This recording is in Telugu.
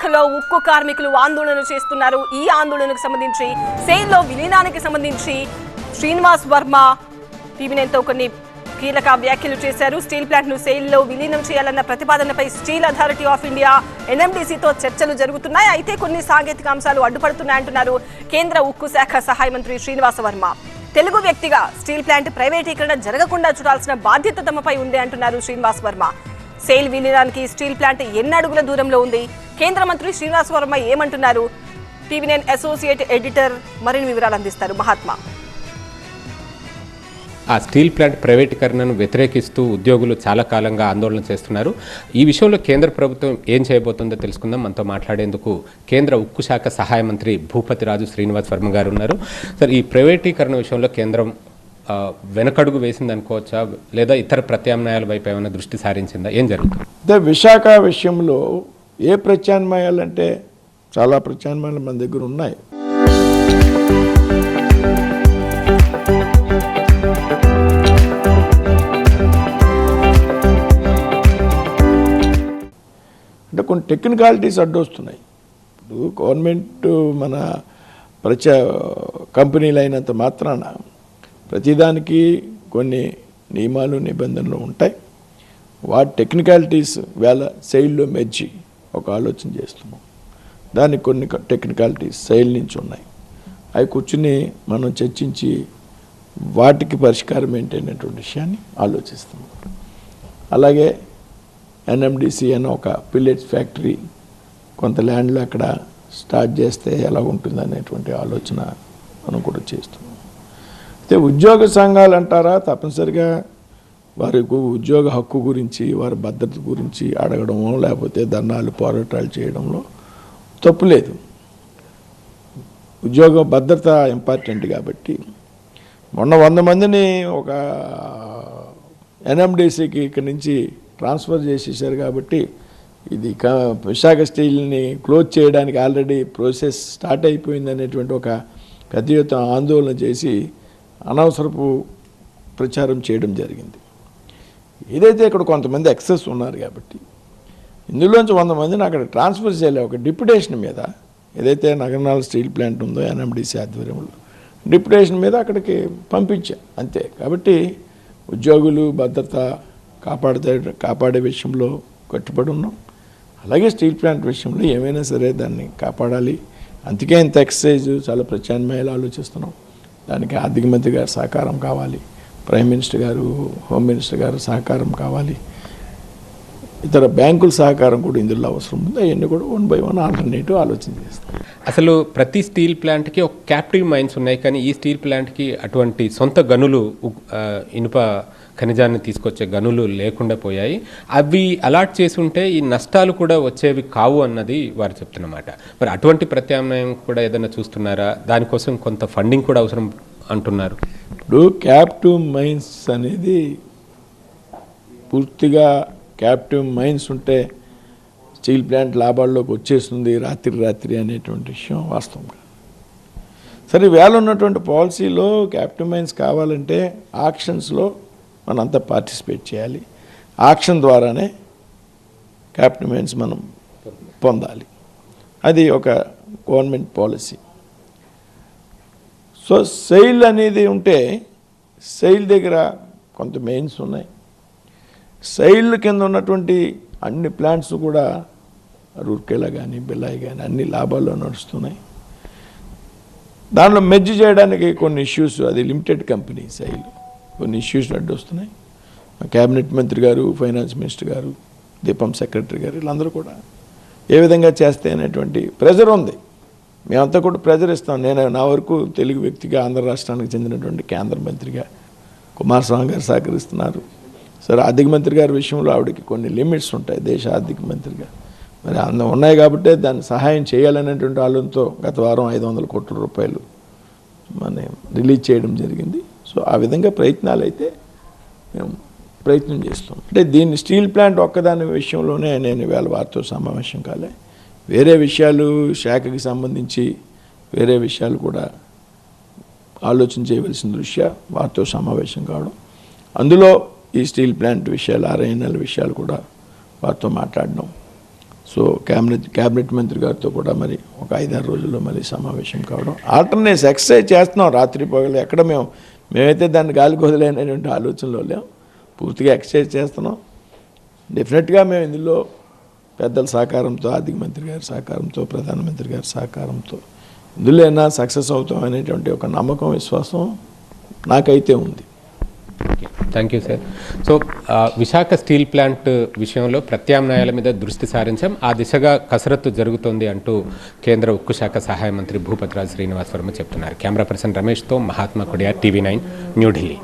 విశాఖలో ఉక్కు కార్మికులు ఆందోళన చేస్తున్నారు. ఈ ఆందోళనకు సంబంధించి సెయిల్లో విలీనానికి సంబంధించి శ్రీనివాస్ వర్మ టీవీ9తో కొన్ని కీలక వ్యాఖ్యలు చేశారు. స్టీల్ ప్లాంట్ ను సెయిల్లో విలీనం చేయాలన్న ప్రతిపాదనపై స్టీల్ అథారిటీ ఆఫ్ ఇండియా NMDCతో చర్చలు జరుగుతున్నాయి. అయితే కొన్ని సాంకేతిక అంశాలు అడ్డుపడుతున్నాయంటున్నారు కేంద్ర ఉక్కు శాఖ సహాయ మంత్రి శ్రీనివాస్ వర్మ. తెలుగు వ్యక్తిగా స్టీల్ ప్లాంట్ ప్రైవేటీకరణ జరగకుండా చూడాల్సిన బాధ్యత తమపై ఉంది అంటున్నారు శ్రీనివాస్ వర్మ. సెయిల్ విలీనానికి స్టీల్ ప్లాంట్ ఎన్ని అడుగుల దూరంలో ఉంది? కేంద్ర మంత్రి శ్రీనివాస్ వర్మ ఏమంటున్నారు? టీవీ9 అసోసియేట్ ఎడిటర్ మరిన్ని వివరాలు అందిస్తారు మహాత్మా. ఆ స్టీల్ ప్లాంట్ ప్రైవేటీకరణను వ్యతిరేకిస్తూ ఉద్యోగులు చాలా కాలంగా ఆందోళన చేస్తున్నారు. ఈ విషయంలో కేంద్ర ప్రభుత్వం ఏం చేయబోతుందో తెలుసుకుందాం. మనతో మాట్లాడేందుకు కేంద్ర ఉక్కు శాఖ సహాయ మంత్రి భూపతిరాజు శ్రీనివాస్ వర్మ గారు ఉన్నారు. సార్, ఈ ప్రైవేటీకరణ విషయంలో కేంద్రం వెనకడుగు వేసింది అనుకోవచ్చా, లేదా ఇతర ప్రత్యామ్నాయాల వైపు ఏమైనా దృష్టి సారించిందా? ఏం జరుగుతుంది? విశాఖ విషయంలో ఏ ప్రత్యామ్నాయాలంటే చాలా ప్రత్యామ్నాయాలు మన దగ్గర ఉన్నాయి. అంటే కొన్ని టెక్నికాలిటీస్ అడ్డొస్తున్నాయి. ఇప్పుడు గవర్నమెంట్ మన కంపెనీలు అయినంత మాత్రాన ప్రతిదానికి కొన్ని నియమాలు నిబంధనలు ఉంటాయి. వాటి టెక్నికాలిటీస్ వేళ సెయిల్లో మెర్జి ఒక ఆలోచన చేస్తున్నాం. దానికి కొన్ని టెక్నికాలిటీస్ సెయిల్ నుంచి ఉన్నాయి. అవి కూర్చుని మనం చర్చించి వాటికి పరిష్కారం ఏంటనేటువంటి విషయాన్ని ఆలోచిస్తున్నాం. అలాగే NMDC అనే ఒక పిల్లెట్స్ ఫ్యాక్టరీ కొంత ల్యాండ్లో అక్కడ స్టార్ట్ చేస్తే ఎలా ఉంటుంది అనేటువంటి ఆలోచన మనం కూడా చేస్తున్నాం. అయితే ఉద్యోగ సంఘాలు అంటారా, తప్పనిసరిగా వారి ఉద్యోగ హక్కు గురించి వారి భద్రత గురించి అడగడమో లేకపోతే ధర్నాలు పోరాటాలు చేయడంలో తప్పు లేదు. ఉద్యోగ భద్రత ఇంపార్టెంట్ కాబట్టి మొన్న 100 మందిని ఒక NMDCకి ఇక్కడి నుంచి ట్రాన్స్ఫర్ చేసేసారు. కాబట్టి ఇది విశాఖ స్టీల్ని క్లోజ్ చేయడానికి ఆల్రెడీ ప్రాసెస్ స్టార్ట్ అయిపోయింది అనేటువంటి ఒక పెద్ద ఎత్తున ఆందోళన చేసి అనవసరపు ప్రచారం చేయడం జరిగింది. ఏదైతే ఇక్కడ కొంతమంది ఎక్సెస్ ఉన్నారు కాబట్టి ఇందులోంచి 100 మందిని అక్కడ ట్రాన్స్ఫర్ చేయలే ఒక డిప్యుటేషన్ మీద, ఏదైతే నగరనాల స్టీల్ ప్లాంట్ ఉందో NMDC ఆధ్వర్యంలో డిప్యుటేషన్ మీద అక్కడికి పంపించా అంతే. కాబట్టి ఉద్యోగులు భద్రత కాపాడే విషయంలో కట్టుబడి ఉన్నాం. అలాగే స్టీల్ ప్లాంట్ విషయంలో ఏమైనా సరే దాన్ని కాపాడాలి. అందుకే ఇంత ఎక్సర్సైజ్ చాలా ప్రత్యామ్నాయాలు ఆలోచిస్తున్నాం. దానికి ఆర్థిక మంత్రి గారు సహకారం కావాలి, ప్రైమ్ మినిస్టర్ గారు, హోమ్ మినిస్టర్ గారు సహకారం కావాలి, ఇతర బ్యాంకుల సహకారం కూడా ఇందులో అవసరం ఉంది. అవన్నీ కూడా 1 by 1 ఆల్టర్నేటివ్ ఆలోచన చేస్తాం. అసలు ప్రతి స్టీల్ ప్లాంట్కి ఒక క్యాప్టివ్ మైన్స్ ఉన్నాయి, కానీ ఈ స్టీల్ ప్లాంట్కి అటువంటి సొంత గనులు, ఇనుప ఖనిజాన్ని తీసుకొచ్చే గనులు లేకుండా పోయాయి. అవి అలాట్ చేసి ఉంటే ఈ నష్టాలు కూడా వచ్చేవి కావు అన్నది వారు చెప్తున్నమాట. మరి అటువంటి ప్రత్యామ్నాయం కూడా ఏదైనా చూస్తున్నారా? దానికోసం కొంత ఫండింగ్ కూడా అవసరం అంటున్నారు. ఇప్పుడు క్యాప్టివ్ మైన్స్ అనేది పూర్తిగా క్యాప్టివ్ మైన్స్ ఉంటే స్టీల్ ప్లాంట్ లాభాల్లోకి వచ్చేస్తుంది రాత్రి అనేటువంటి విషయం వాస్తవం కాదు. సరే, వేళ ఉన్నటువంటి పాలసీలో క్యాప్టివ్ మైన్స్ కావాలంటే ఆక్షన్స్లో మనంతా పార్టిసిపేట్ చేయాలి. ఆక్షన్ ద్వారానే క్యాప్టివ్ మైన్స్ మనం పొందాలి. అది ఒక గవర్నమెంట్ పాలసీ. సో సెయిల్ అనేది ఉంటే సెయిల్ దగ్గర కొంత మెయిన్స్ ఉన్నాయి. సెయిల్ కింద ఉన్నటువంటి అన్ని ప్లాంట్స్ కూడా రూర్కేలా కానీ బిల్లాయి కానీ అన్ని లాభాల్లో నడుస్తున్నాయి. దానిలో మెర్జ్ చేయడానికి కొన్ని ఇష్యూస్, అది లిమిటెడ్ కంపెనీ సెయిల్, కొన్ని ఇష్యూస్ అడ్డు వస్తున్నాయి. క్యాబినెట్ మంత్రి గారు, ఫైనాన్స్ మినిస్టర్ గారు, దీపం సెక్రటరీ గారు వీళ్ళందరూ కూడా ఏ విధంగా చేస్తే అనేటువంటి ప్రెజర్ ఉంది. మేమంతా కూడా ప్రెజర్ ఇస్తాం. నేను నా వరకు తెలుగు వ్యక్తిగా ఆంధ్ర రాష్ట్రానికి చెందినటువంటి కేంద్ర మంత్రిగా కుమారస్వామి గారు సహకరిస్తున్నారు. సరే, ఆర్థిక మంత్రి గారి విషయంలో ఆవిడకి కొన్ని లిమిట్స్ ఉంటాయి దేశ ఆర్థిక మంత్రిగా. మరి ఉన్నాయి కాబట్టి దాన్ని సహాయం చేయాలనేటువంటి ఆలోచనతో గత వారం 500 కోట్ల రూపాయలు మనం రిలీజ్ చేయడం జరిగింది. సో ఆ విధంగా ప్రయత్నాలు అయితే మేము ప్రయత్నం చేస్తాం. అంటే దీన్ని స్టీల్ ప్లాంట్ ఒక్కదాని విషయంలోనే నేను ఇవాళ వారితో సమావేశం కాలే, వేరే విషయాలు శాఖకి సంబంధించి వేరే విషయాలు కూడా ఆలోచన చేయవలసిన దృష్ట్యా వారితో సమావేశం కావడం, అందులో ఈ స్టీల్ ప్లాంట్ విషయాలు RINL విషయాలు కూడా వారితో మాట్లాడడం. సో క్యాబినెట్ మంత్రి గారితో కూడా మరి ఒక 5-6 రోజుల్లో మళ్ళీ సమావేశం కావడం, ఆల్టర్నేట్స్ ఎక్సర్సైజ్ చేస్తున్నాం రాత్రి పగలు. ఎక్కడ మేమైతే దాన్ని గాలికి వదిలేనటువంటి ఆలోచనలో లేం, పూర్తిగా ఎక్సర్సైజ్ చేస్తున్నాం. డెఫినెట్గా మేము ఇందులో పెద్దల సహకారంతో, ఆర్థిక మంత్రి గారి సహకారంతో, ప్రధానమంత్రి గారి సహకారంతో ఇందులో అయినా సక్సెస్ అవుతాం అనేటువంటి ఒక నమ్మకం, విశ్వాసం నాకైతే ఉంది. Thank you sir. So Visakha steel plant విషయంలో ప్రత్యామ్నాయాల మీద దృష్టి సారించాం, ఆ దిశగా కసరత్తు జరుగుతోంది అంటూ కేంద్ర ఉక్కు శాఖ సహాయ మంత్రి భూపతిరాజు శ్రీనివాస్ వర్మ చెప్తున్నారు. కెమెరా పర్సన్ రమేష్తో మహాత్మా కొడియా, TV9 న్యూఢిల్లీ.